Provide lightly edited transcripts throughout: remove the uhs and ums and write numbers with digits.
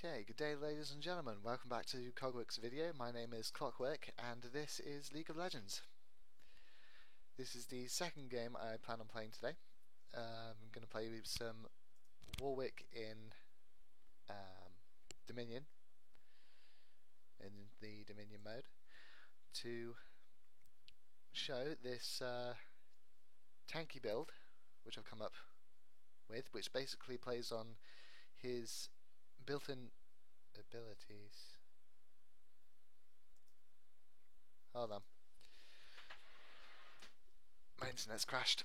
Okay, good day ladies and gentlemen, welcome back to Cogwork's video. My name is Clockwork and this is League of Legends. This is the second game I plan on playing today. I'm going to play with some Warwick in Dominion, in the Dominion mode, to show this tanky build which I've come up with, which basically plays on his built-in abilities. Hold on. My internet's crashed.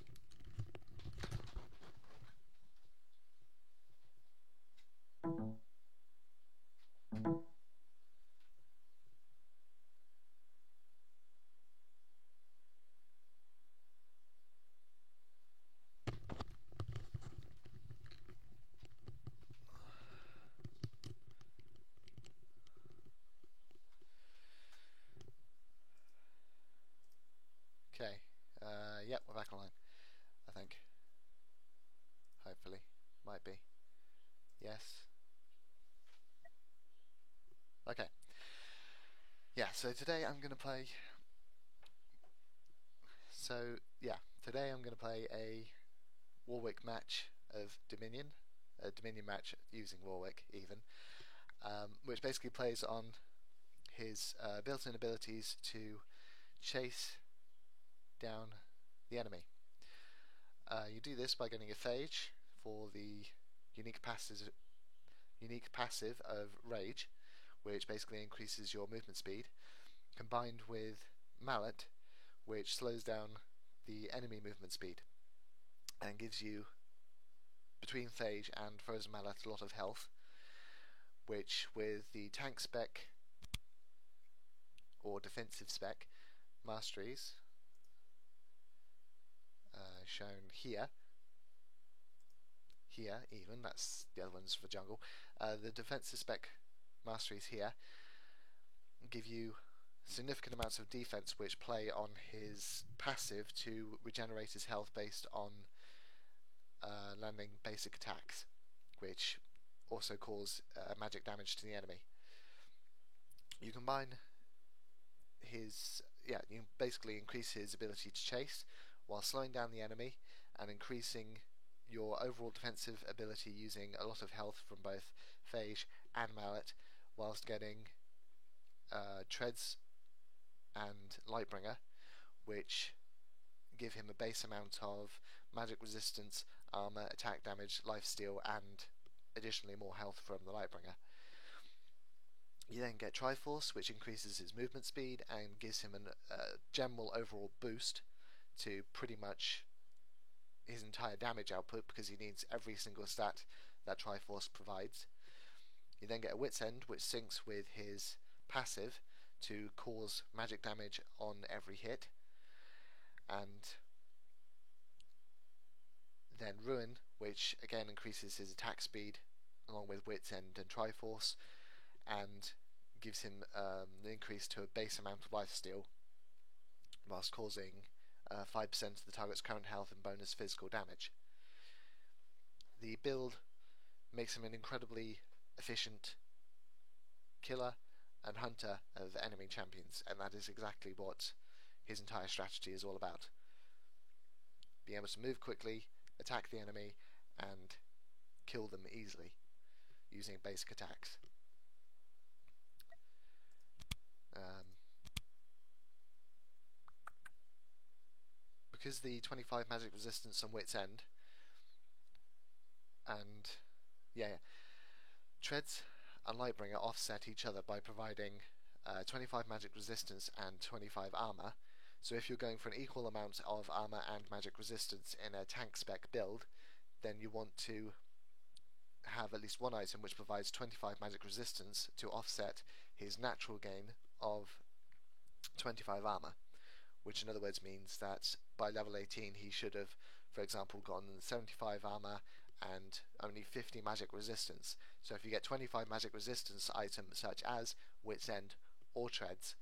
Okay, yep, we're back online, I think. Hopefully. Might be. Yes. Okay. Yeah, so today I'm going to play... today I'm going to play a Warwick match of Dominion. A Dominion match using Warwick, even. Which basically plays on his built-in abilities to chase down the enemy. You do this by getting a Phage for the unique passive of Rage, which basically increases your movement speed, combined with Mallet, which slows down the enemy movement speed and gives you, between Phage and Frozen Mallet, a lot of health, which with the tank spec or defensive spec masteries shown here even, that's the other ones for jungle, the defensive spec masteries here give you significant amounts of defense which play on his passive to regenerate his health based on landing basic attacks, which also cause magic damage to the enemy. You combine his... you basically increase his ability to chase while slowing down the enemy and increasing your overall defensive ability using a lot of health from both Phage and Mallet, whilst getting Treads and Lightbringer, which give him a base amount of magic resistance, armor, attack damage, lifesteal, and additionally more health from the Lightbringer. You then get Triforce, which increases his movement speed and gives him a general overall boost to pretty much his entire damage output, because he needs every single stat that Triforce provides. You then get a Wit's End, which syncs with his passive to cause magic damage on every hit, and then Ruin, which again increases his attack speed along with Wit's End and Triforce, and gives him an increase to a base amount of lifesteal, whilst causing 5% of the target's current health and bonus physical damage. The build makes him an incredibly efficient killer and hunter of enemy champions, and that is exactly what his entire strategy is all about. Being able to move quickly, attack the enemy, and kill them easily using basic attacks. Because the 25 magic resistance on Wit's End and Treads and Lightbringer offset each other by providing 25 magic resistance and 25 armor. So if you're going for an equal amount of armor and magic resistance in a tank spec build, then you want to have at least one item which provides 25 magic resistance to offset his natural gain of 25 armor, which in other words means that by level 18 he should have, for example, gotten 75 armor and only 50 magic resistance. So if you get 25 magic resistance items such as Wit's End or Treads,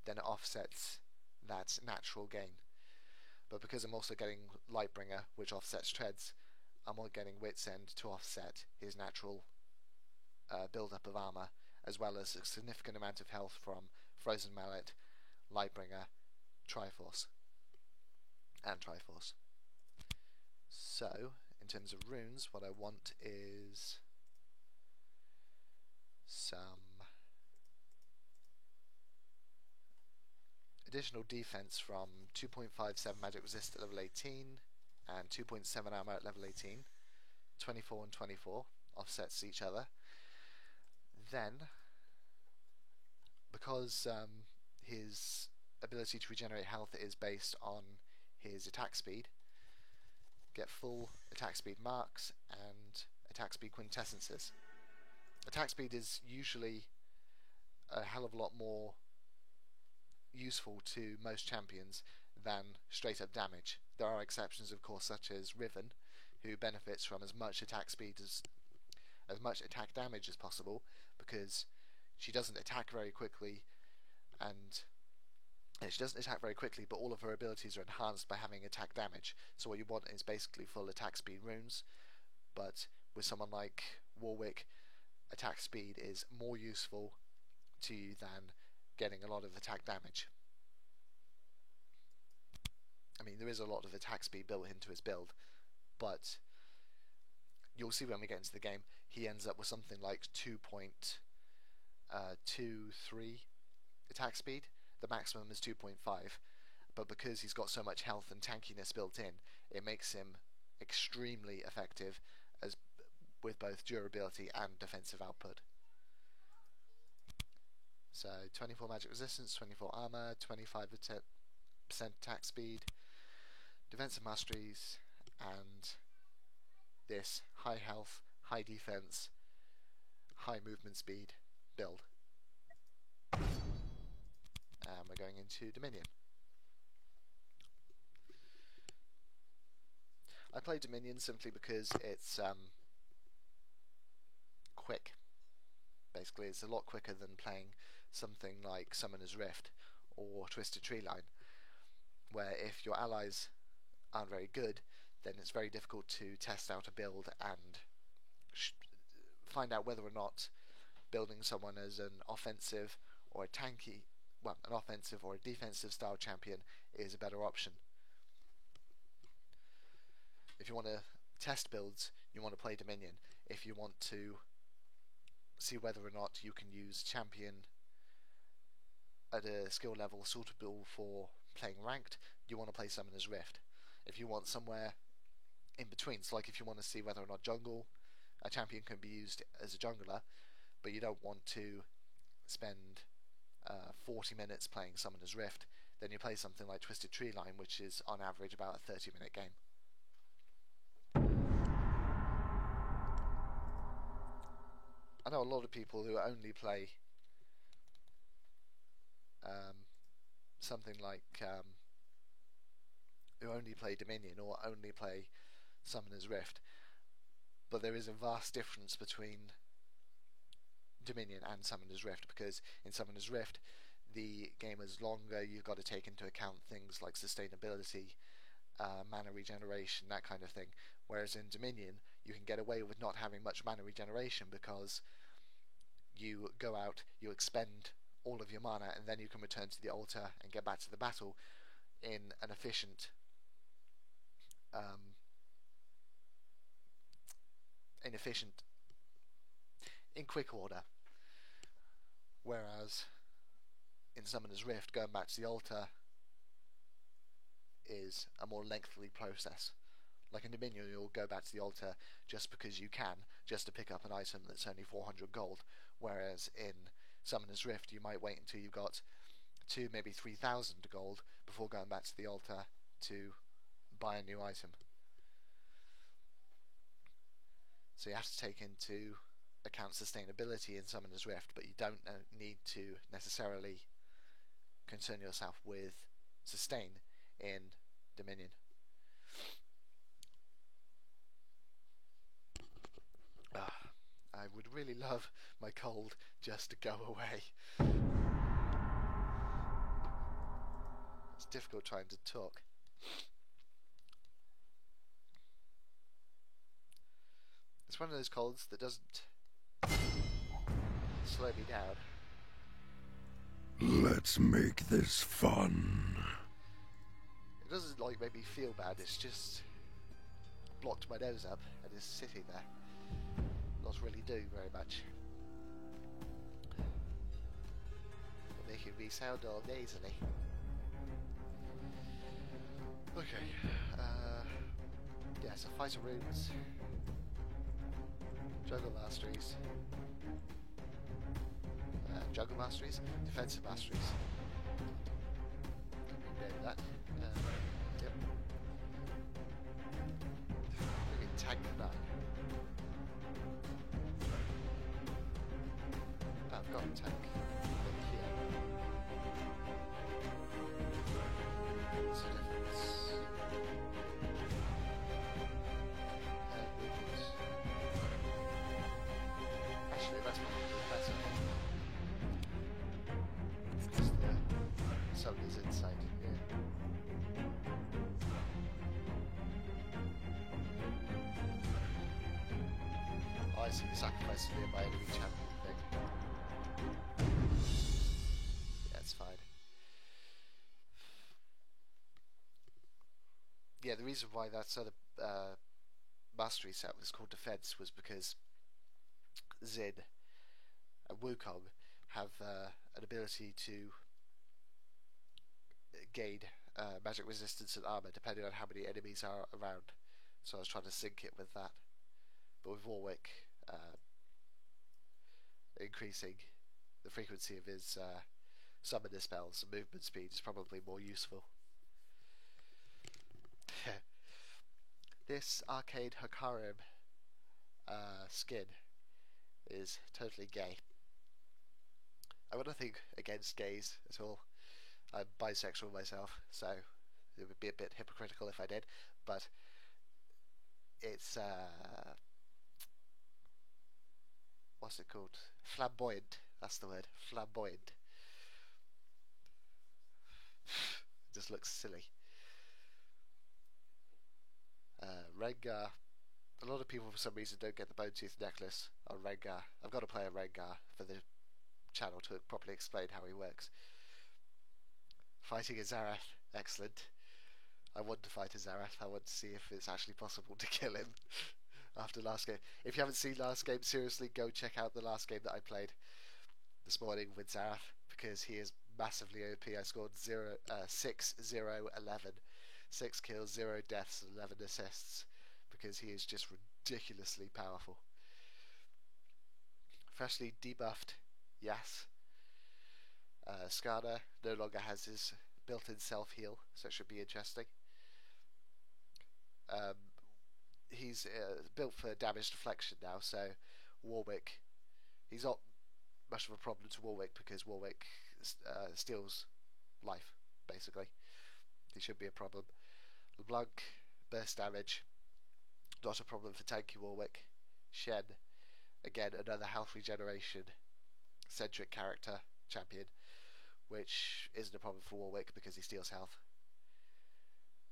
then it offsets that natural gain. But because I'm also getting Lightbringer, which offsets Treads, I'm not getting Wit's End to offset his natural build-up of armor, as well as a significant amount of health from Frozen Mallet, Lightbringer, Triforce, and Triforce. So, in terms of runes, what I want is some additional defense from 2.57 magic resist at level 18 and 2.7 armor at level 18. 24 and 24 offsets each other. Then, because his ability to regenerate health is based on his attack speed, get full attack speed marks and attack speed quintessences. Attack speed is usually a hell of a lot more useful to most champions than straight up damage. There are exceptions, of course, such as Riven, who benefits from as much attack speed as much attack damage as possible, because she doesn't attack very quickly, and she doesn't attack very quickly, but all of her abilities are enhanced by having attack damage. So what you want is basically full attack speed runes. But with someone like Warwick, attack speed is more useful to you than getting a lot of attack damage. I mean, there is a lot of attack speed built into his build, but you'll see when we get into the game, he ends up with something like 2.23 attack speed. The maximum is 2.5, but because he's got so much health and tankiness built in, it makes him extremely effective as with both durability and defensive output. So 24 magic resistance, 24 armor, 25% attack speed, defensive masteries, and this high health, high defense, high movement speed build. And we're going into Dominion. I play Dominion simply because it's quick. Basically, it's a lot quicker than playing something like Summoner's Rift or Twisted Treeline, where if your allies aren't very good, then it's very difficult to test out a build and find out whether or not building someone as an offensive or a tanky, well, an offensive or a defensive style champion is a better option. If you want to test builds, you want to play Dominion. If you want to see whether or not you can use champion at a skill level suitable for playing ranked, you want to play Summoner's Rift. If you want somewhere in between, so like if you want to see whether or not a champion can be used as a jungler, but you don't want to spend 40 minutes playing Summoner's Rift, then you play something like Twisted Treeline, which is on average about a 30-minute game. I know a lot of people who only play something like who only play Dominion or only play Summoner's Rift, but there is a vast difference between Dominion and Summoner's Rift, because in Summoner's Rift the game is longer, you've got to take into account things like sustainability, mana regeneration, that kind of thing, whereas in Dominion you can get away with not having much mana regeneration because you go out, you expend all of your mana, and then you can return to the altar and get back to the battle in an efficient in quick order. Whereas in Summoner's Rift, going back to the altar is a more lengthy process. Like in Dominion, you'll go back to the altar just because you can, just to pick up an item that's only 400 gold, whereas in Summoner's Rift you might wait until you've got 2, maybe 3,000 gold before going back to the altar to buy a new item. So you have to take into account sustainability in Summoner's Rift, but you don't need to necessarily concern yourself with sustain in Dominion. I would really love my cold just to go away. It's difficult trying to talk. It's one of those colds that doesn't slow me down. Let's make this fun. It doesn't like make me feel bad, it's just blocked my nose up and is sitting there, not really doing very much. Making me sound all nasally. Okay, yeah, so fighter runes, jungle masteries, defensive masteries. Rename that. Yep. Maybe tank 9. I've got a tank. Here. What's the difference? Actually, that's probably better. Because the sun is inside here. Oh, I see the sacrifice of my enemy champion thing. Yeah, it's fine. Yeah, the reason why that other mastery set was called Defense was because Xin and Wukong have an ability to gain magic resistance and armor depending on how many enemies are around. So I was trying to sync it with that. But with Warwick increasing the frequency of his summoner spells and movement speed is probably more useful. This arcade Hakarim skin is totally gay. I got nothing against gays at all. I'm bisexual myself, so it would be a bit hypocritical if I did, but it's what's it called? Flamboyant. That's the word. Flamboyant. It just looks silly. Rengar. A lot of people for some reason don't get the bone tooth necklace on Rengar. I've got to play a Rengar for the channel to properly explain how he works. Fighting a Xerath. Excellent. I want to fight a Xerath. I want to see if it's actually possible to kill him after last game. If you haven't seen last game, seriously, go check out the last game that I played this morning with Xerath, because he is massively OP. I scored 6, 0, 11. 6 kills, 0 deaths, and 11 assists, because he is just ridiculously powerful. Freshly debuffed, yes. Skada no longer has his built-in self-heal, so it should be interesting. He's built for damage deflection now, so Warwick, he's not much of a problem to Warwick, because Warwick steals life, basically. He should be a problem. LeBlanc, burst damage, not a problem for tanky Warwick. Shen, again, another health regeneration centric character, champion, which isn't a problem for Warwick because he steals health.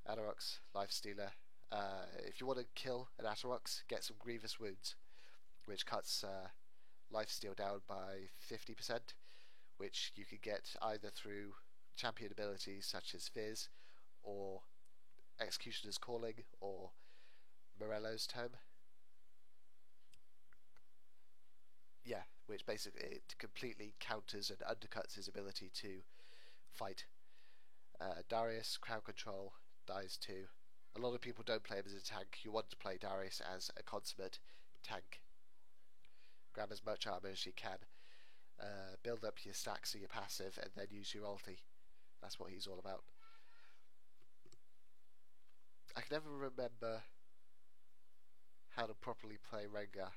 Atarox, life stealer. If you want to kill an Atarox, get some Grievous Wounds, which cuts lifesteal down by 50%, which you can get either through champion abilities such as Fizz, or Executioner's Calling, or Morello's Tome. Yeah, which basically it completely counters and undercuts his ability to fight. Darius, crowd control, dies too. A lot of people don't play him as a tank. You want to play Darius as a consummate tank. Grab as much armor as you can. Build up your stacks of your passive, and then use your ulti. That's what he's all about. I can never remember how to properly play Rengar.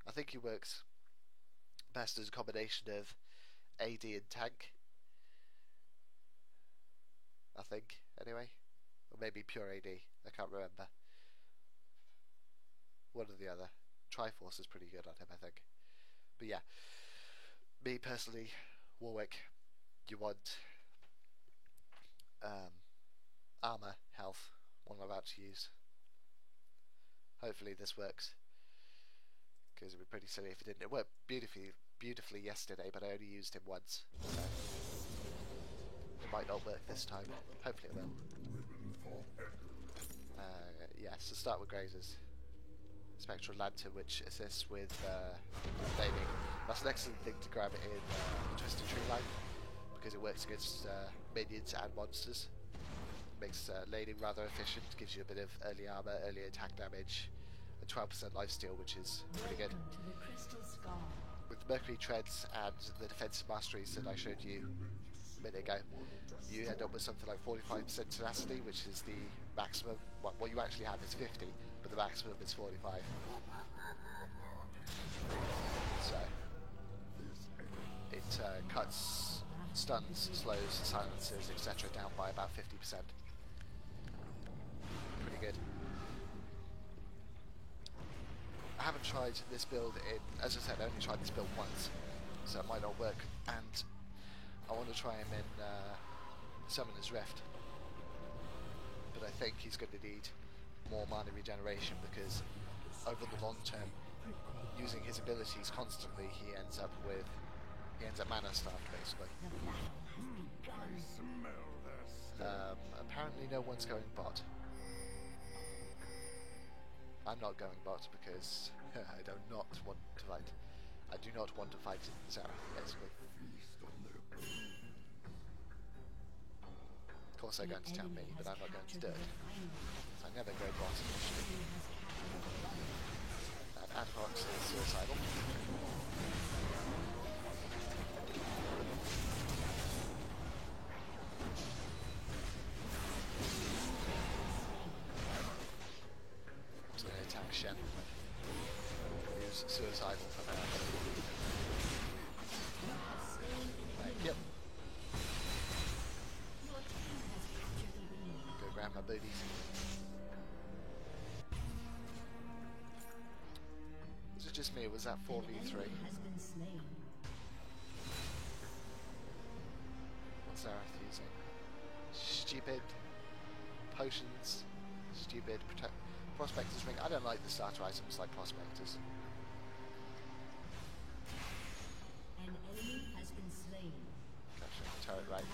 I think he works best as a combination of AD and tank. I think, anyway. Or maybe pure AD. I can't remember. One or the other. Triforce is pretty good on him, I think. But yeah. Me personally, Warwick, you want armor, health, what I'm about to use. Hopefully this works, because it would be pretty silly if it didn't. It worked beautifully beautifully yesterday, but I only used him once. So it might not work this time. Hopefully it will. So start with Grazers. Spectral Lantern, which assists with laning. That's an excellent thing to grab in Twisted Tree Line, because it works against minions and monsters. Makes laning rather efficient, gives you a bit of early armor, early attack damage, and 12% lifesteal, which is pretty good. With Mercury Treads and the defensive masteries that I showed you a minute ago, you end up with something like 45% tenacity, which is the maximum. What you actually have is 50, but the maximum is 45. So it cuts stuns, slows, silences, etc. down by about 50%. Pretty good. I haven't tried this build in, as I said, I only tried this build once, so it might not work, and I want to try him in Summoner's Rift, but I think he's going to need more mana regeneration, because over the long term, using his abilities constantly, he ends up mana starved basically. Apparently no one's going bot. I'm not going bot because I do not want to fight. I do not want to fight Sarah, basically. Of course they're going to tell me, but I'm not going to do it. So I never go bot initially. And Advox is suicidal. I'm just going to attack Shen, who's suicidal for now. Yep. Go grab my booties. Was it just me, or was that 4v3? What's Zareth using? Stupid potions, stupid Prospector's Ring. I don't like the starter items like Prospectors. An enemy has been slain. Gosh, turret right.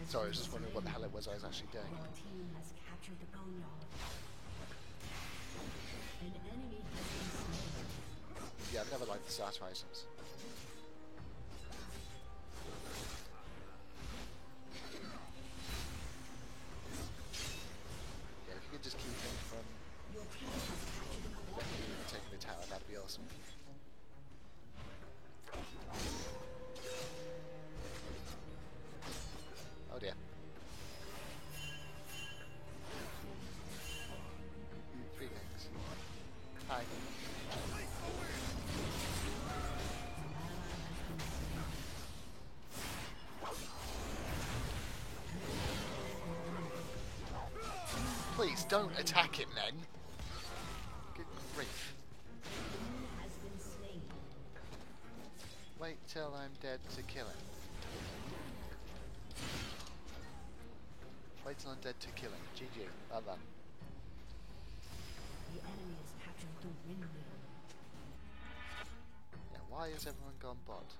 Sorry, I was just wondering what the hell it was I was actually doing. Your team has captured the boneyard. An enemy has been slain. Yeah, I've never liked the starter items. Yeah, if you could just keep him from taking the tower, that'd be awesome. Oh dear. 3 things. Hi. Please don't attack him then. Good grief. Wait till I'm dead to kill him. Wait till I'm dead to kill him. GG. Well done. The enemy has captured the windmill. Yeah, why has everyone gone bot?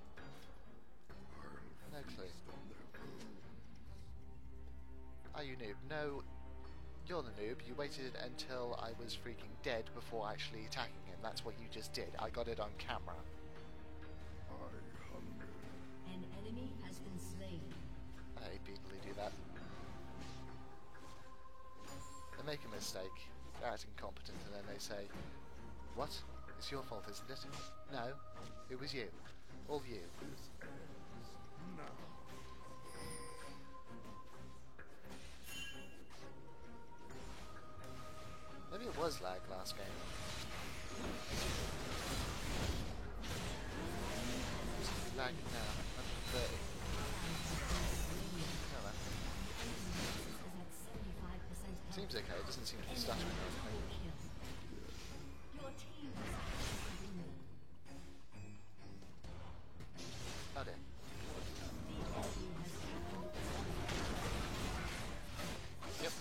No clue. Are you noob? No, you're the noob. You waited until I was freaking dead before actually attacking him. That's what you just did. I got it on camera. An enemy has been slain. I hate people who do that. They make a mistake, they're acting competent, and then they say, "What? It's your fault, isn't it?" No, it was you. All you. Maybe it was lag last game. It's lagging now. 130. Oh, well. Seems okay, it doesn't seem to be stuttering or anything. Your team has captured the windmill. Oh dear. Yep.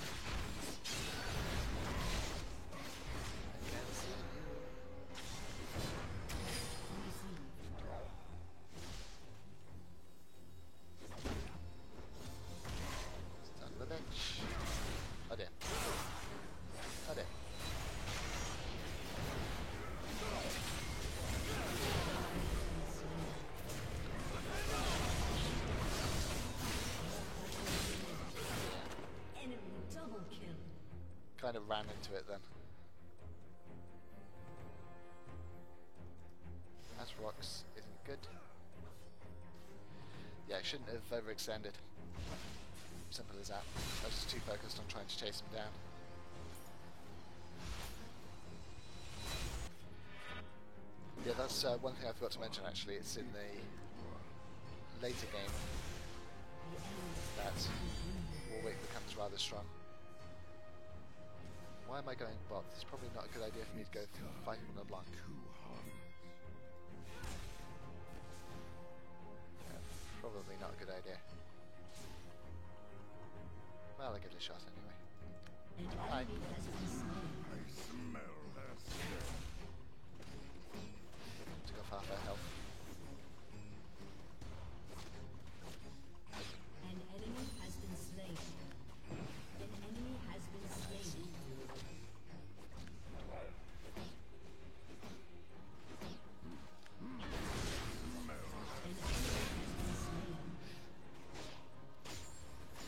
kind of ran into it then. As rocks isn't good. Yeah, I shouldn't have overextended. Simple as that. I was just too focused on trying to chase him down. Yeah, that's one thing I forgot to mention actually. It's in the later game that Warwick becomes rather strong. Why am I going bot? It's probably not a good idea for me to go fight him in LeBlanc. Yeah, probably not a good idea. Well, I'll give it a shot anyway. Hi. I smell their scent. Took off half their health. An enemy has been slain. An enemy has been slain.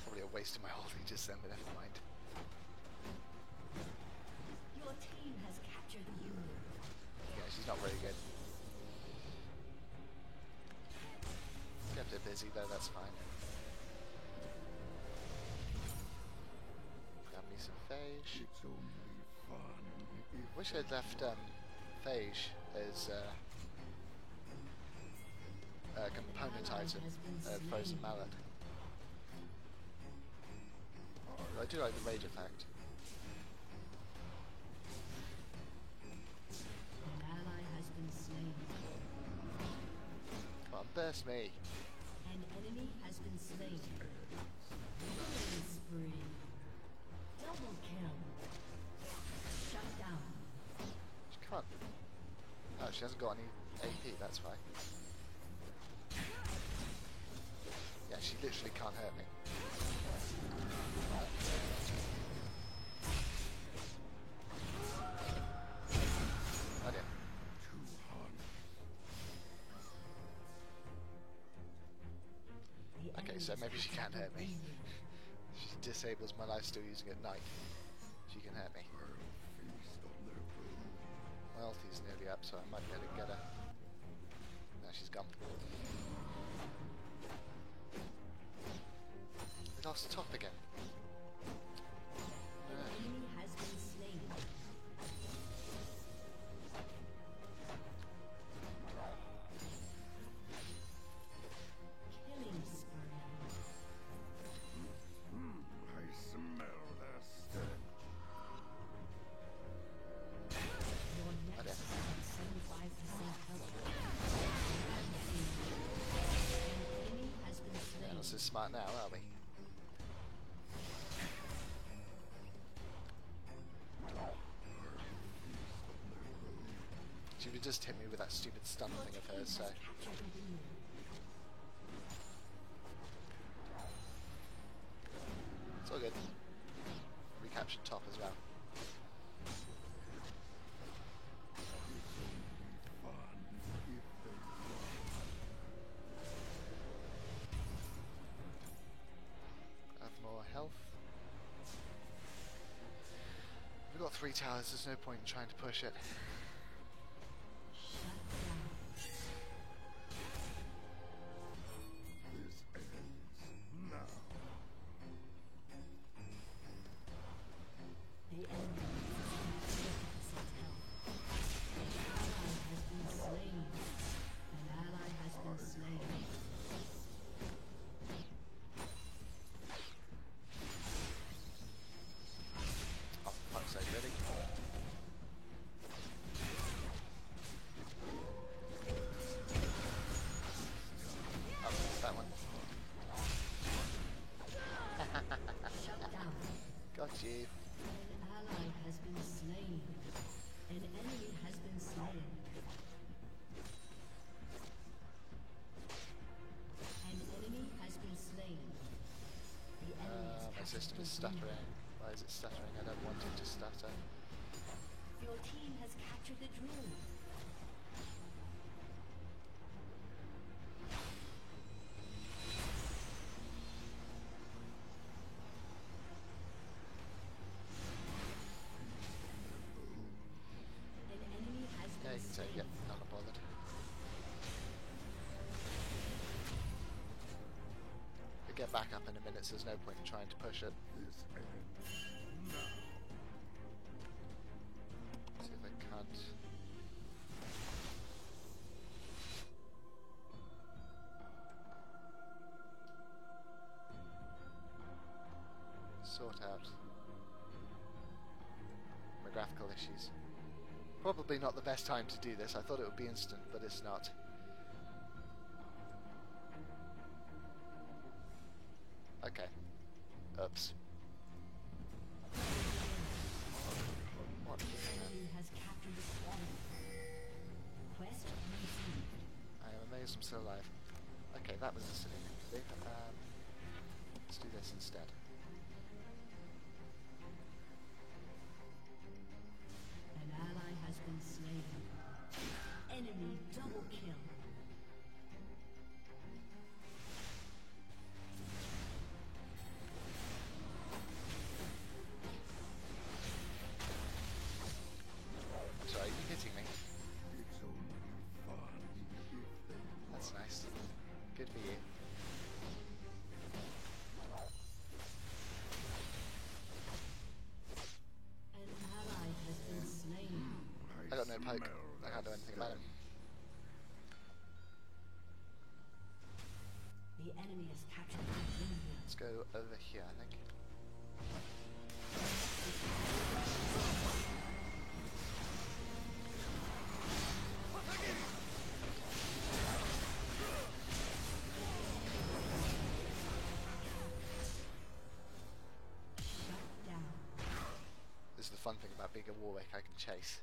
Probably a waste of my holding just then, but never mind. Your team has captured the Union. Yeah, she's not very good. Kept her busy though, that's fine. Grab me some phage. It's only fun if Wish I'd left phage as a component item, frozen mallet. I do like the rage effect. An ally has been slain. Come on, burst me. An enemy has been slain. Killing spree. Double kill. Shut down. Come on. Oh, she hasn't got any AP, that's why. Yeah, she literally can't hurt me. I didn't. too hot. The Okay, enemy so has maybe she can't captured hurt me. the She disables my lifesteal using at night. She can hurt me. Feast on their food. My ulti's nearly up, so I might be able to get her. No, she's gone. We lost top again. An enemy has been slain. Killing spree. I smell their stench. Your Okay. next is at 75% health. An enemy has been We're slain. not so smart now, are we? She would just hit me with that stupid stun Your thing of team hers, so has captured the Union. it's all good. Recaptured top as well. Fun if they Have more health. We've got 3 towers, there's no point in trying to push it. Shut down. This ends now. The enemy is at 50% health. An ally has been slain. Oh, fuck's sake, really? Oh, that one. Shut down. Got you. An ally has been slain. An enemy has been slain. An enemy has been slain. The enemy has My captured system the is Union. stuttering. Why is it stuttering? I don't want it to stutter. Your team has captured the drone. So yeah, not bothered. We'll get back up in a minute, so there's no point in trying to push it. This ends now. See if I can't. Sort out my graphical issues. Probably not the best time to do this. I thought it would be instant, but it's not. Okay. Oops. What? Enemy has captured the swan. Quest received. I am amazed I'm still alive. Okay, that was a silly thing to do. Let's do this instead. An ally has been slain. Enemy double kill. Sorry, are you hitting me? It's only fun if they That's nice. Good for you. An ally has been slain. I got no poke. smell I can't do anything about him. The enemy has captured the vineyard. Let's go over here, I think. Shut down. This is the fun thing about being a Warwick, I can chase.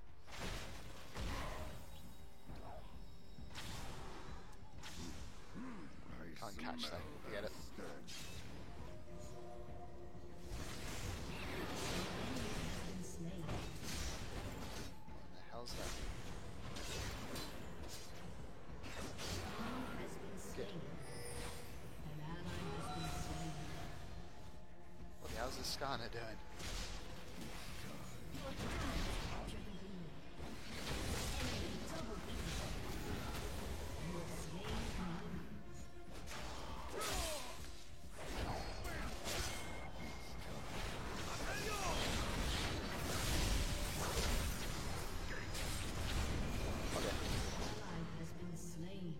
I Can't catch smell though, you get it? their stench. Been slain. What the hell's that? Has been slain. An ally has been slain. What the hell's this Skarner doing? Your team has captured the vineyard. Enemy double kill. You have slain an enemy. Okay, Ally has been slain.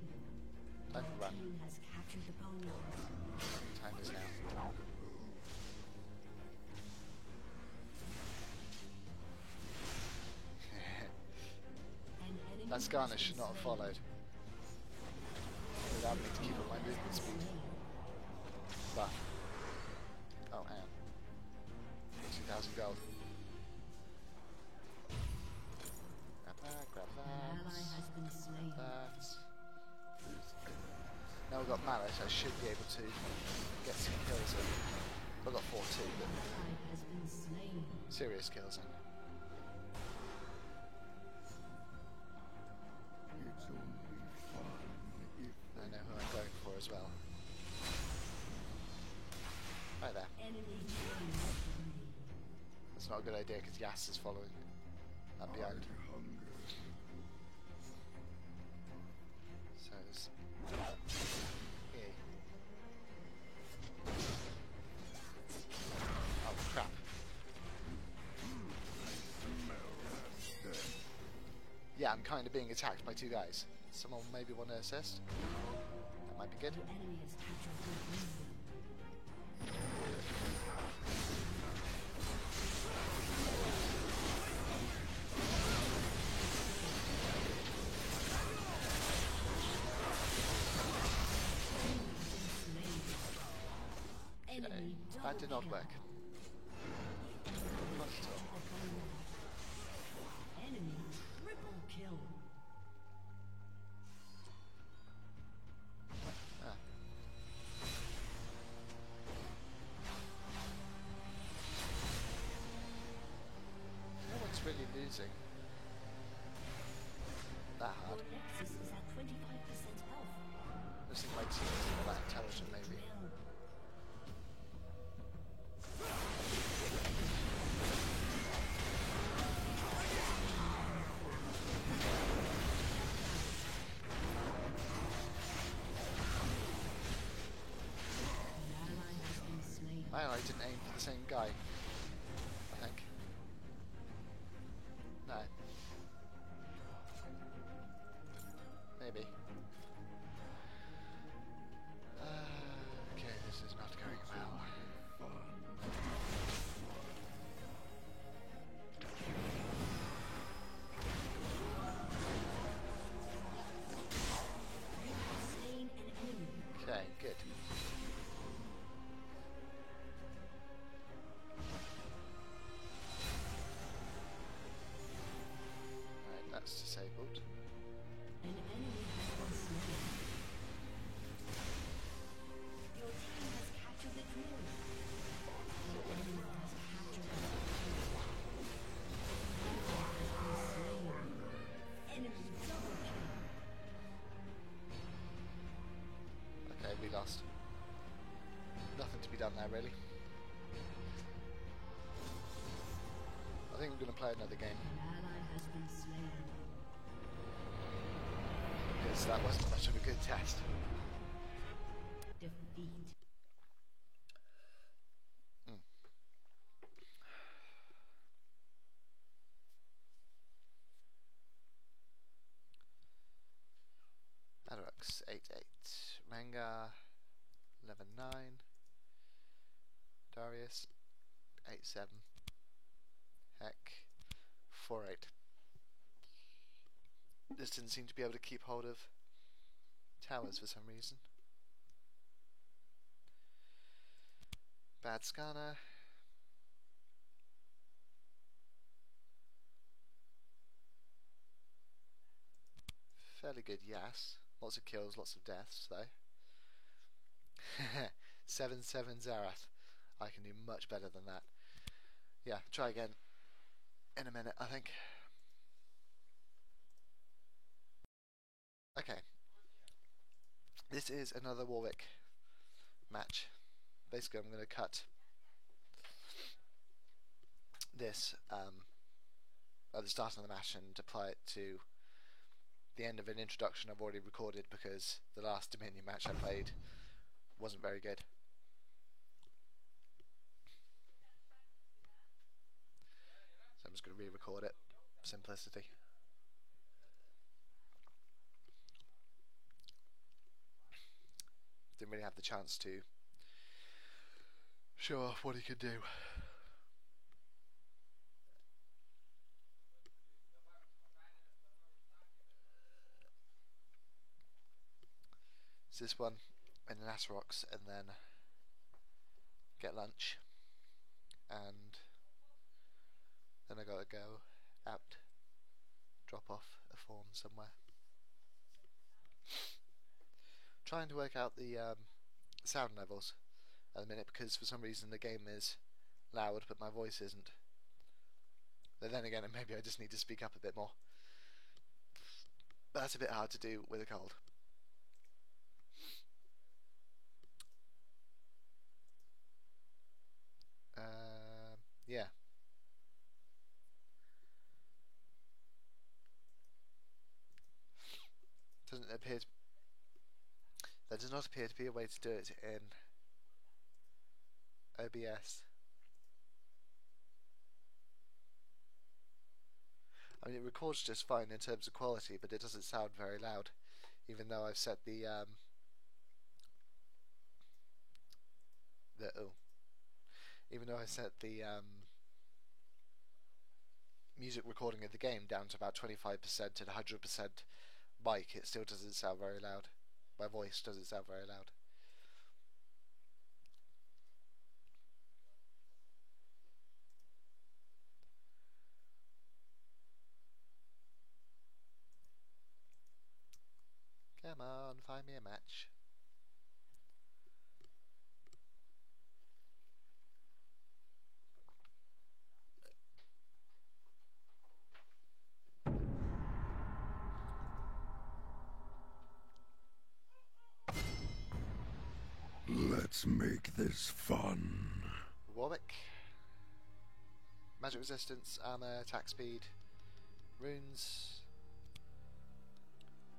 time to run. Team has captured the boneyard. Time is now. An enemy That has Skarner been should not have slain. followed. It allowed me to keep up my movement speed. But oh, hang on. 2,000 gold. Grab that, grab An ally that, has been slain. that. Now we've got Mallet, I should be able to get some kills in. I've got 4-2, but Ally has been slain. serious kills in. It's only fun if I know who I'm going for as well. Right there. Enemy killing spree. That's not a good idea because Yas is following up behind. hunger. So it's here. Oh crap. Smell their stench. Yeah, I'm kind of being attacked by two guys. Someone maybe want to assist? That might be good. The enemy has captured the vineyard. Enemy That did not double work. kill. Not at all. Enemy triple kill. Ah. No one's really losing that hard. Your Nexus is at 25% health. I just think my team is not that intelligent, maybe. Kill. I didn't aim for the same guy. I think. No. Maybe. Okay, this is not going well. Slain an enemy. Okay, good. Right, that's disabled. An enemy has been slain. Your team has captured the dragon. An enemy has captured the dragon. Enemy double kill. Okay, we lost. Nothing to be done there, really. I think we're going to play another game, An ally has been slain. because that wasn't much of a good test. Defeat. Adrox 8-8. Rengar 11-9. Darius 8-7. Heck 4-8. This didn't seem to be able to keep hold of towers for some reason. Bad Skarner. Fairly good Yas. Lots of kills, lots of deaths though. 7-7 Zerath. I can do much better than that. Yeah, try again in a minute, I think. Okay. This is another Warwick match. Basically, I'm going to cut this at the start of the match and apply it to the end of an introduction I've already recorded, because the last Dominion match I played wasn't very good. So I'm just going to re-record it for simplicity. Didn't really have the chance to show off what he could do. So this one in an Asarox, and then get lunch, and then I gotta go out, drop off a form somewhere. Trying to work out the sound levels at the minute, because for some reason the game is loud but my voice isn't. But then again, maybe I just need to speak up a bit more. But that's a bit hard to do with a cold. Yeah. Doesn't appear to, there does not appear to be a way to do it in OBS. I mean, it records just fine in terms of quality, but it doesn't sound very loud, even though I've set the even though I set the music recording of the game down to about 25% and 100% mic, it still doesn't sound very loud. My voice doesn't sound very loud. Come on, find me a match. Let's make this fun. Warwick. Magic resistance, armor, attack speed, runes,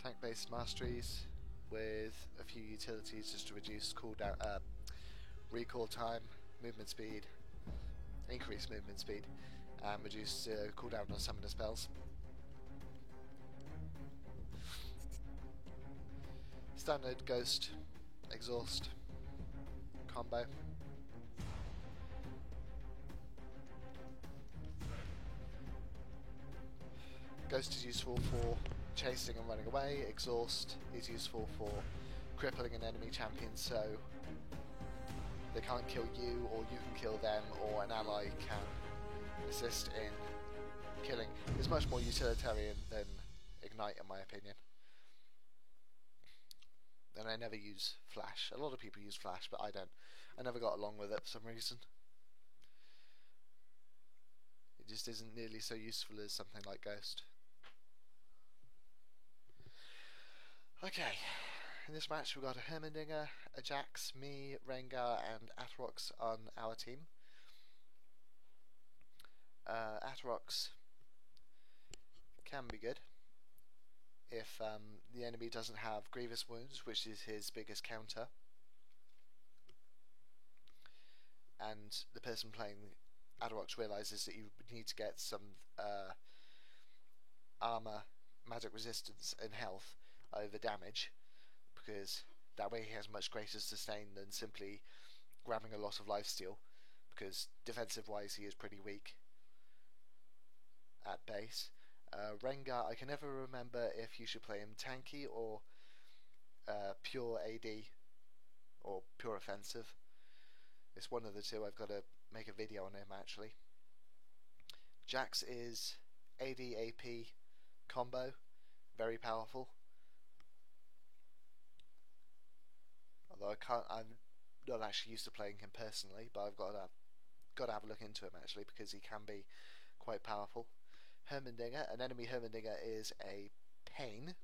tank based masteries with a few utilities just to reduce cooldown, recall time, movement speed, increase movement speed, and reduce cooldown on summoner spells. Standard Ghost, Exhaust combo. Ghost is useful for chasing and running away. Exhaust is useful for crippling an enemy champion so they can't kill you, or you can kill them, or an ally can assist in killing. It's much more utilitarian than Ignite in my opinion. And I never use Flash. A lot of people use Flash, but I don't. I never got along with it for some reason. It just isn't nearly so useful as something like Ghost. Okay, in this match we've got a Heimerdinger, a Jax, me, Rengar and Aatrox on our team. Aatrox can be good if the enemy doesn't have Grievous Wounds, which is his biggest counter, and the person playing Aatrox realises that you need to get some armor, magic resistance and health over damage, because that way he has much greater sustain than simply grabbing a lot of lifesteal, because defensive wise he is pretty weak at base. Rengar, I can never remember if you should play him tanky or pure AD or pure offensive. It's one of the two. I've got to make a video on him actually. Jax is AD AP combo, very powerful. Although I'm not actually used to playing him personally, but I've got to have a look into him actually, because he can be quite powerful. Heimerdinger, an enemy Heimerdinger is a pain,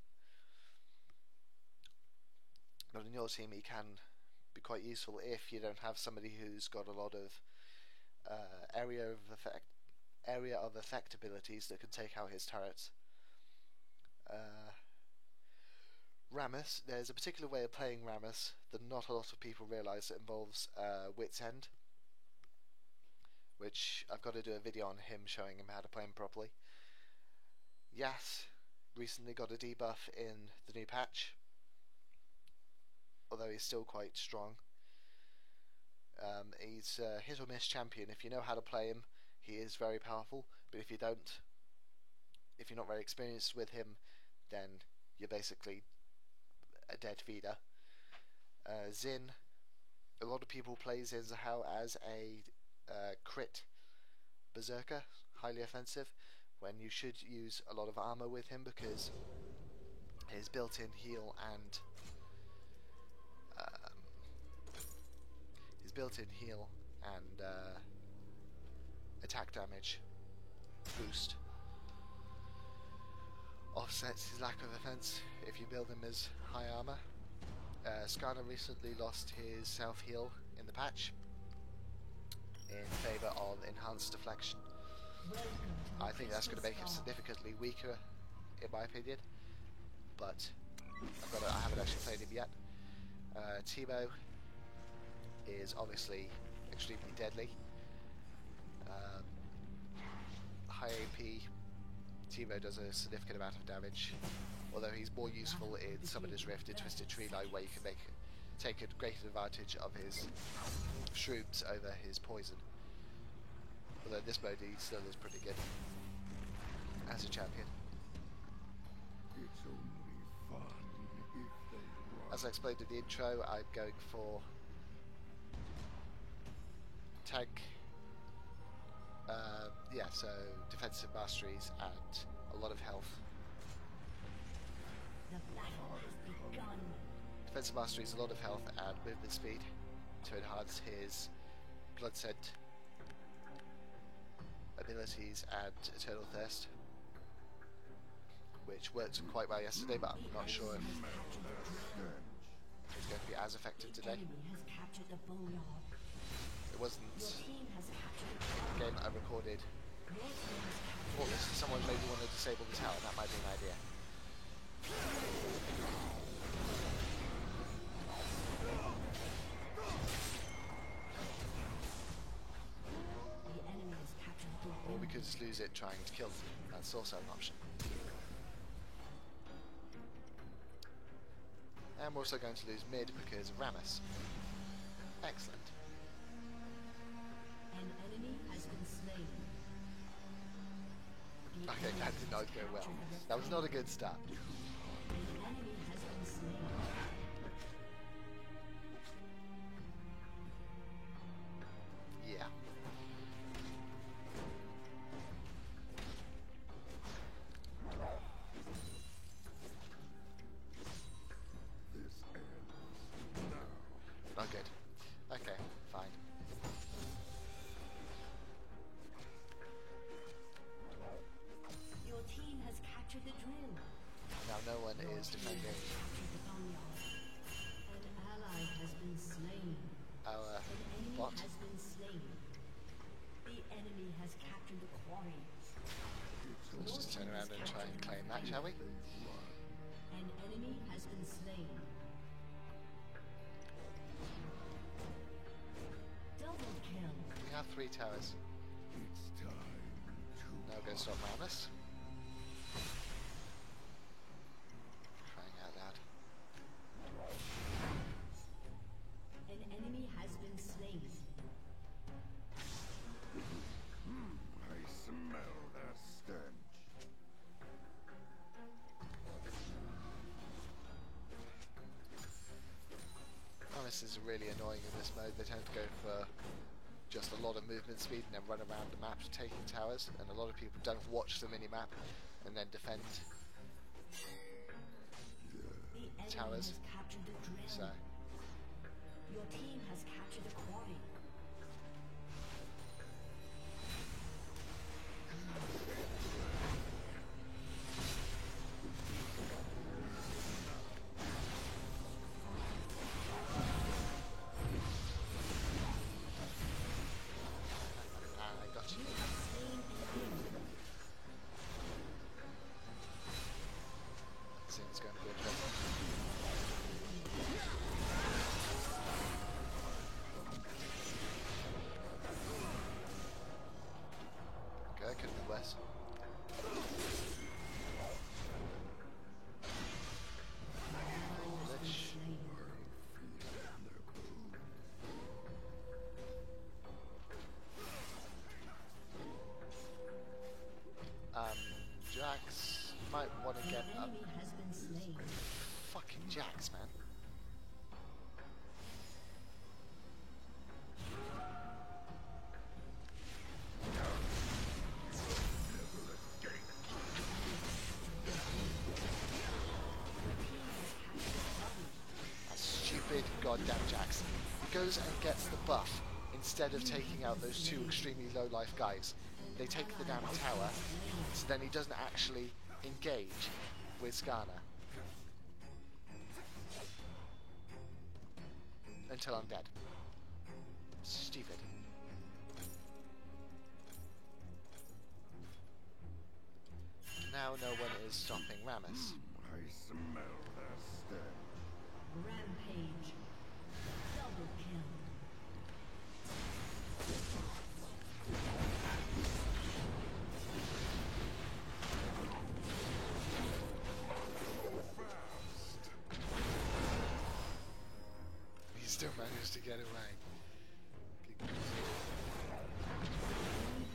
but in your team he can be quite useful if you don't have somebody who's got a lot of area of effect abilities that can take out his turrets. Rammus, there's a particular way of playing Rammus that not a lot of people realise that involves Wit's End, which I've got to do a video on him showing him how to play him properly. Yas recently got a debuff in the new patch, although he's still quite strong. He's a hit or miss champion. If you know how to play him, he is very powerful, but if you don't, if you're not very experienced with him, then you're basically a dead feeder. Xin, a lot of people play Xin Zhao as a crit berserker, highly offensive, when you should use a lot of armor with him, because his built-in heal and attack damage boost offsets his lack of offense if you build him as high armor. Skarner recently lost his self-heal in the patch in favour of enhanced deflection. I think that's going to make him significantly weaker in my opinion, but I haven't actually played him yet. Teemo is obviously extremely deadly. High AP Teemo does a significant amount of damage, although he's more useful in Summoner's Rift and Twisted Tree Line, where you can take a great advantage of his shrooms over his poison. Although in this mode he still is pretty good as a champion. It's only fun if they run. As I explained in the intro, I'm going for tank, so defensive masteries and a lot of health. The battle has begun. Defensive masteries, a lot of health and movement speed to enhance his blood scent abilities and Eternal Thirst, which worked quite well yesterday, but I'm not sure if it's going to be as effective The today. enemy has captured the boneyard. It wasn't Your team has captured a game I recorded. Your team has captured Well, someone maybe want to disable the tower, that might be an idea. use it trying to kill them. That's also an option. And we're also going to lose mid because of Rammus. Excellent. An enemy has been slain. The Okay, enemy that did not has go well. captured the That was not a good start. An enemy has been slain. Yeah. This ends now. Not good. Okay, fine. Your team has captured the drill. Now no one Your is team defending has captured the boneyard. An ally has been slain. our An enemy bot. has been slain. The enemy has captured the quarry. Let's just turn around and try and claim that, shall we? An enemy has been slain. Double kill. We have 3 towers. It's time to Now we're going to stop Rammus. Crying out loud. An enemy has been slain. I smell their stench. Rammus is really annoying in this mode. They tend to go for just a lot of movement speed and then run around the map taking towers, and a lot of people don't watch the mini-map and then defend The enemy Towers. has captured the drill. so. Your team has captured the quarry. I got you. You have slain an enemy. Seems going to be a trouble. Okay, that could have been worse. Lich. Slain. Jax might want to An get up. enemy has been slain. Fucking Jax, man. That stupid goddamn Jax. He goes and gets the buff instead of taking out those 2 extremely low life guys. They take the damn tower, so then he doesn't actually engage with Skarner. Until I'm dead. Stupid. Now no one is stopping Rammus. I smell their stench. Rampage. Double kill. He still managed to get away. Enemy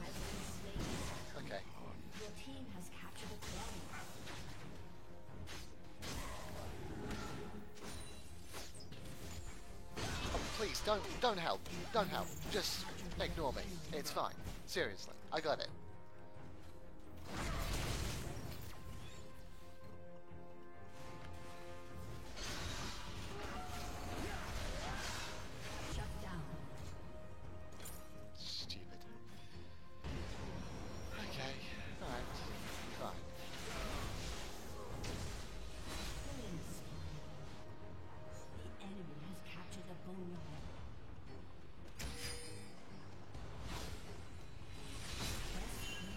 has been slain. Okay. Your team has captured the quarry. Oh, please, don't help. Don't help. Just ignore me. It's fine. Seriously, I got it. Shut down. Stupid. Okay, alright, fine. Killing spree. The enemy has captured the boneyard.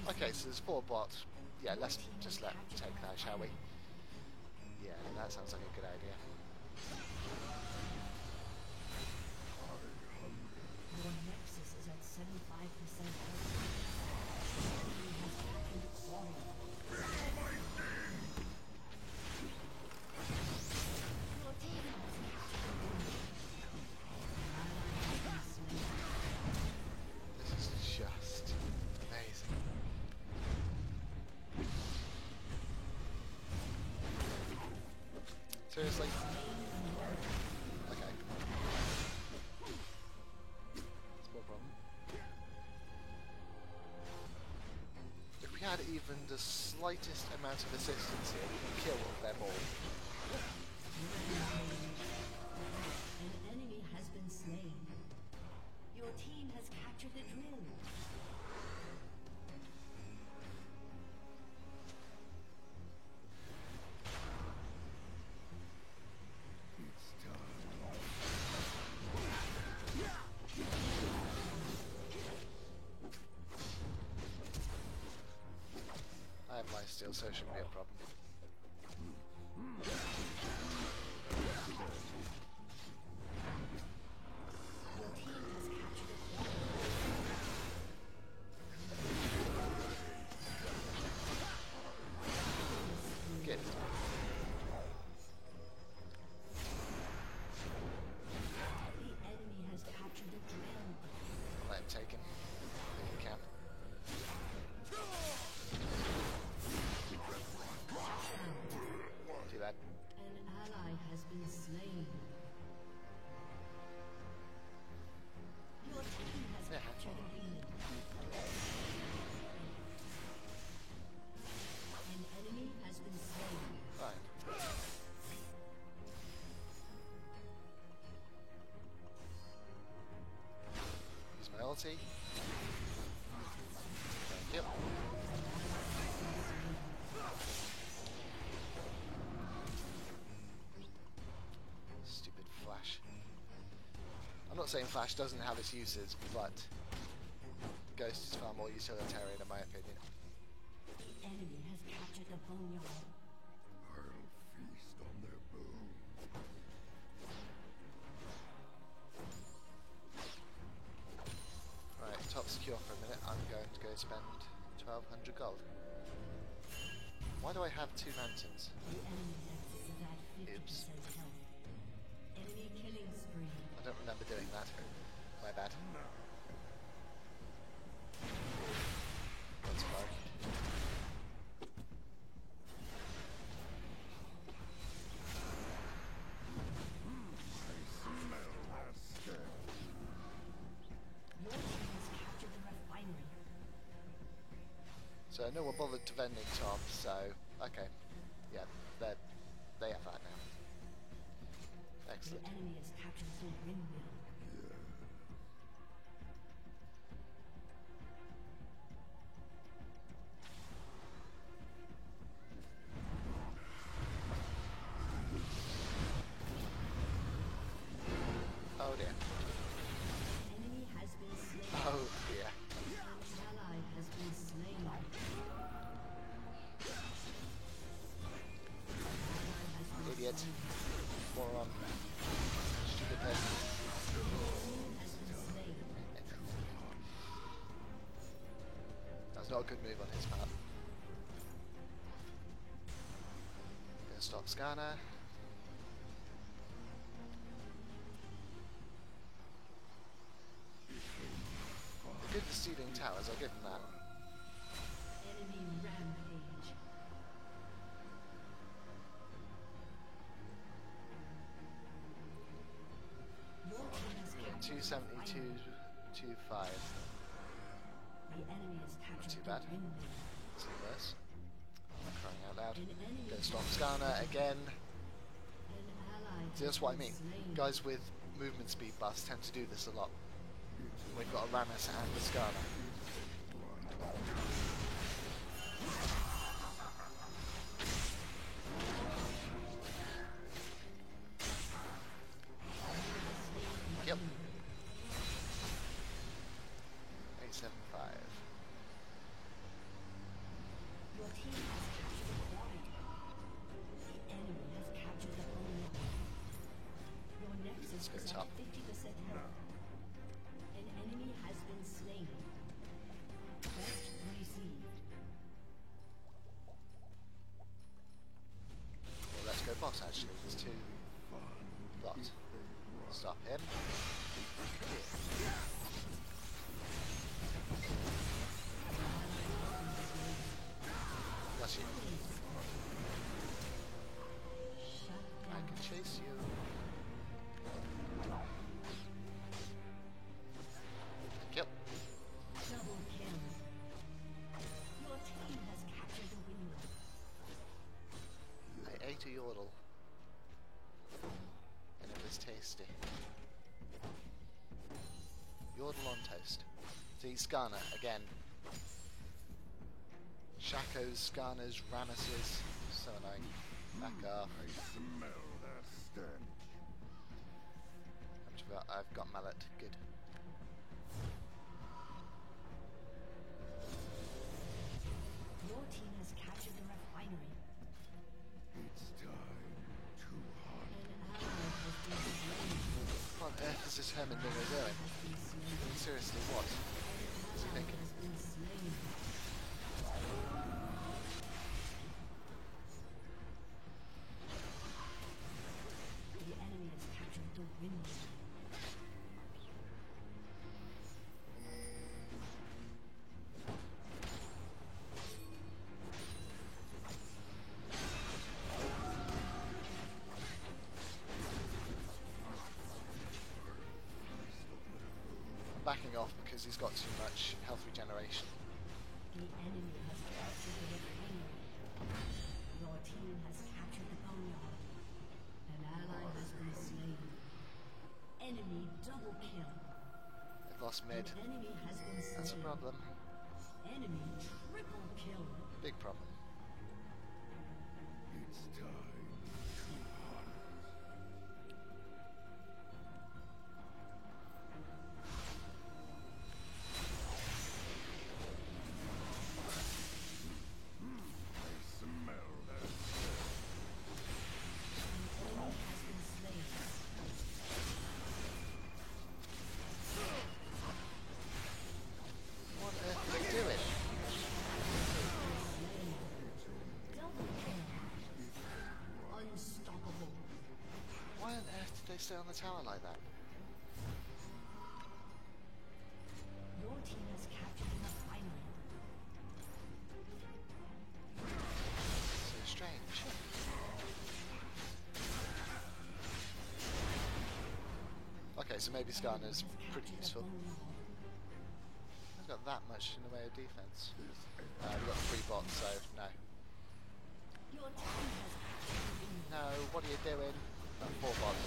Okay, so there's 4 bots. Yeah, let's just let them take that, shall we? Yeah, that sounds like a good idea. Your nexus is at 75% health. The enemy has Seriously? Okay. Small problem. If we had even the slightest amount of assistance here, we could kill them all. An enemy has been slain. Your team has captured the drill. It's time. I have lifesteal, so it shouldn't be a problem. Your team has captured a point. Get it. The enemy has captured the drill. Let him take him. I think he can. Do that. An ally has been slain. Your team has Yeah. captured the lead. An enemy has been slain. Fine. Use my ulti. Thank you. Stupid Flash. I'm not saying Flash doesn't have its uses, but Ghost is far more utilitarian in my opinion. The enemy has captured the boneyard. I'll feast on their bones. Right, top secure for a minute. I'm going to go spend 1200 gold. Why do I have two lanterns? The enemy nexus is at 50% Oops. health. Enemy killing spree. I don't remember doing that. My bad. That's fine. Your team has captured the refinery. So no one bothered defending top, so okay. Yeah, they have that now. The Excellent. enemy has captured the windmill. Oh dear. Enemy has been slain. Oh dear. An ally has been slain. Ally has been Idiot. slain. Moron. Stupid person. Team has been slain. That's not a good move on his part. Gonna stop Skarner. Good for stealing towers, I'll give him that. Enemy rampage. Your team has captured the 272, refinery. 25. The enemy has captured too the bad. windmill. It's the worse. I'm crying out loud. An enemy Gonna has stop captured Skarner the again. An ally See, that's has what I been mean. slain. Guys with movement speed buffs tend to do this a lot. We've got a Rammus and a Skarner. Yep. 875. Your team has captured the point. The enemy has captured the boneyard. Your nexus Let's is go at top. 50% health. An enemy has been slain. Quest received. Well, let's go boss actually. There's two blocks. Stop him. Bless you. Shut I down. yodel. And it was tasty. Yodel on toast. See, Skarner, again. Shakos, Skarners, Rammuses. So annoying. Back off. I smell their stench. I've got Mallet. Good. Your team has captured the refinery. It's time to hunt. An ally has been slain. What on earth is this Herman Minger doing? Has been slain. I mean, seriously, what? What's he thinking? Has been slain. The enemy has captured the wind. I'm backing off because he's got too much health regeneration. The enemy has captured the refinery. Your team has captured the boneyard. An ally has been slain. Enemy double kill. I've lost mid. An enemy has been slain. That's a problem. Enemy triple kill. Big problem. It's time to hunt. I smell their stench. An enemy has been slain. What on earth is he doing? Double kill. Unstoppable. Why on earth did they stay on the tower like that? Your team has captured the refinery. So strange. Okay, so maybe Skarner's pretty useful. I've got that much in the way of defense. We've got 3 bots, so no. Your team has captured the wind. No, what are you doing? 4 bots.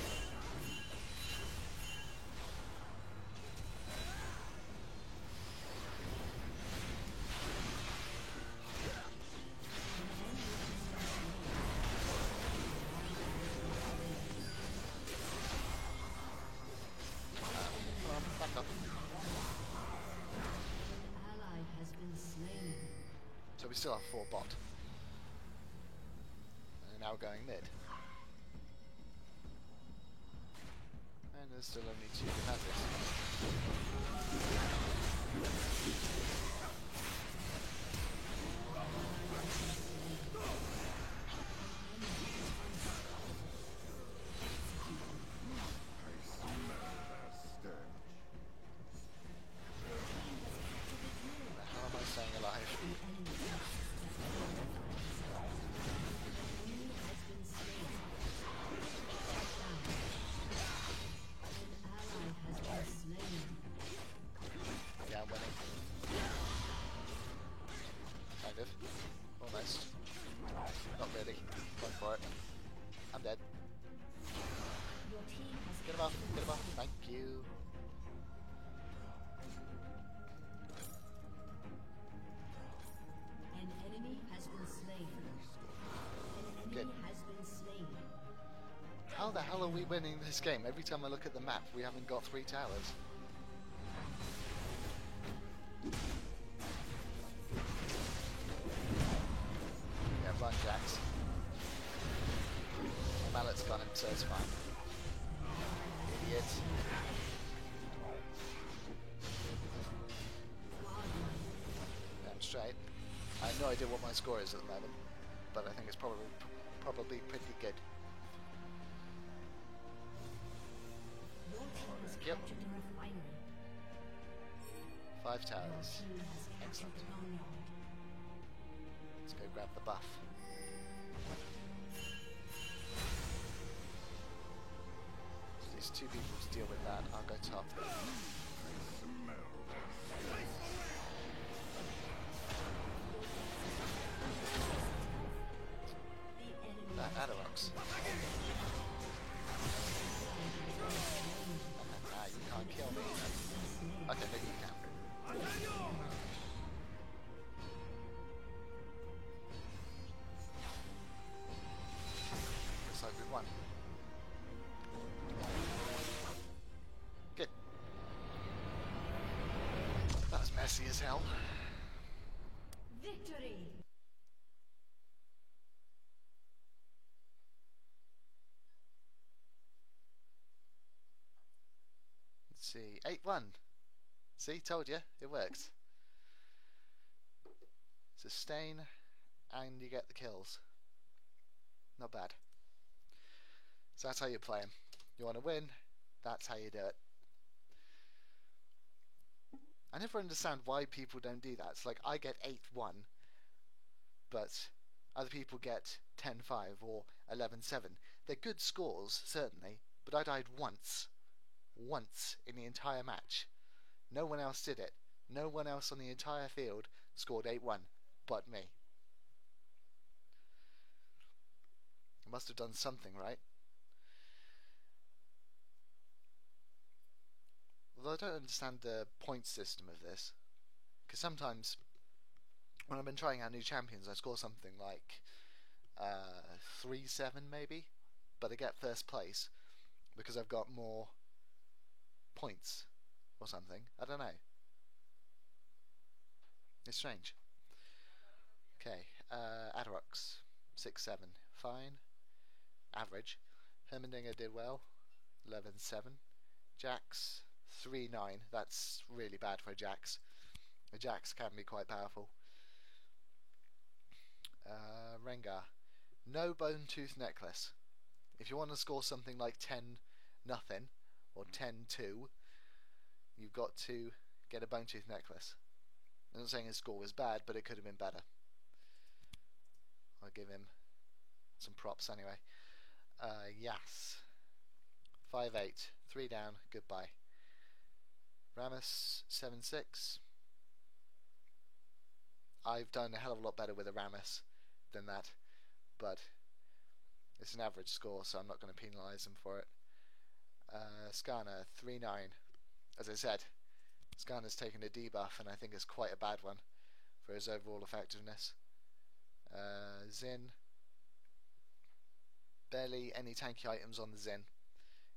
Come on, back up. An ally has been slain. So we still have 4 bot. And they're now going mid. And there's still only 2 defenders. I smell their stench. How am I staying alive? Enemy has been slain. An ally has been slain. Yeah, I'm winning. Kind of. Almost. Not really. Going for it. I'm dead. Your team has Get him off. Get him off. Thank you. An enemy has been slain. An enemy Good. has been slain. How the hell are we winning this game? Every time I look at the map, we haven't got 3 towers. Yeah, run, Jax. Mallet's got him, so it's fine. Idiot. Damn straight. I have no idea what my score is at the moment, but I think it's probably pretty good. Your team has Yep. captured the refinery. 5 Your towers. team has captured Excellent. the boneyard. Let's go grab the buff. So these 2 people to deal with that. I'll go top. I smell their stench. The enemy That Adarox. You can't kill me. Okay, maybe you can. Looks like we won. Good. That was messy as hell. Victory! Let's see, 8-1. See, told you, it works. Sustain, and you get the kills. Not bad. So that's how you play 'em. You want to win, that's how you do it. I never understand why people don't do that. It's like, I get 8-1, but other people get 10-5 or 11-7. They're good scores, certainly, but I died once in the entire match. No one else did it. No one else on the entire field scored 8-1 but me. I must have done something right. Although I don't understand the point system of this, because sometimes when I've been trying out new champions I score something like 3-7 maybe, but I get first place because I've got more points or something. I don't know. It's strange. Okay, Adarox 6-7, fine. Average. Hermendinger did well, 11-7. Jax 3-9. That's really bad for a Jax. A Jax can be quite powerful. Rengar, no bone tooth necklace. If you want to score something like 10-0 or 10-2, you've got to get a bone tooth necklace. I'm not saying his score was bad, but it could have been better. I'll give him some props anyway. Yas 5-8, 3 down, goodbye. Rammus 7-6. I've done a hell of a lot better with a Rammus than that, but it's an average score, so I'm not going to penalise him for it. Skarner 3-9. As I said, Skarner's taken a debuff, and I think it's quite a bad one for his overall effectiveness. Zin, barely any tanky items on the Zin.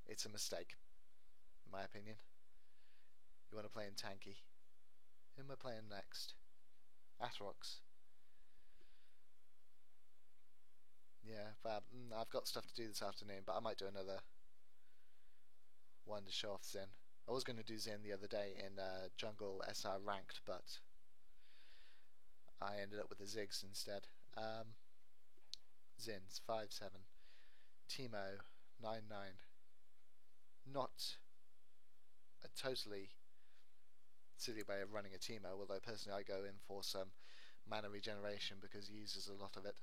It's a mistake, in my opinion. You want to play in tanky. Who am I playing next? Aatrox. Yeah, fab. I've got stuff to do this afternoon, but I might do another one to show off Zin. I was going to do Zin the other day in Jungle SR Ranked, but I ended up with the Ziggs instead. Zin's 5-7. Teemo 9-9. Not a totally silly way of running a Teemo, although personally I go in for some mana regeneration because he uses a lot of it.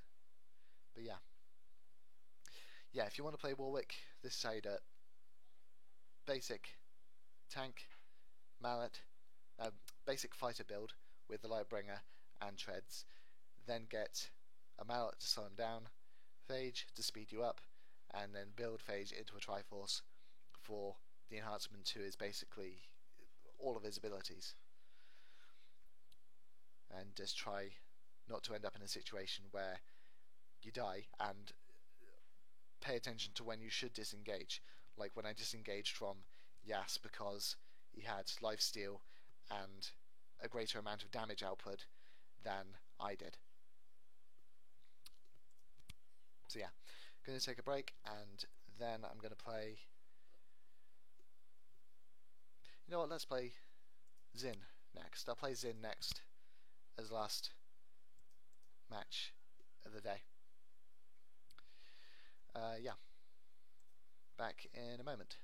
But yeah. Yeah, if you want to play Warwick, this is how you do it. Basic tank, mallet, basic fighter build with the Lightbringer and treads. Then get a mallet to slow him down, Phage to speed you up, and then build Phage into a Triforce for the enhancement to his basically all of his abilities. And just try not to end up in a situation where you die, and pay attention to when you should disengage. Like when I disengaged from Yas because he had lifesteal and a greater amount of damage output than I did. So yeah, I'm going to take a break, and then I'm going to play... You know what, let's play Zin next. I'll play Zin next as last match of the day. Yeah, back in a moment.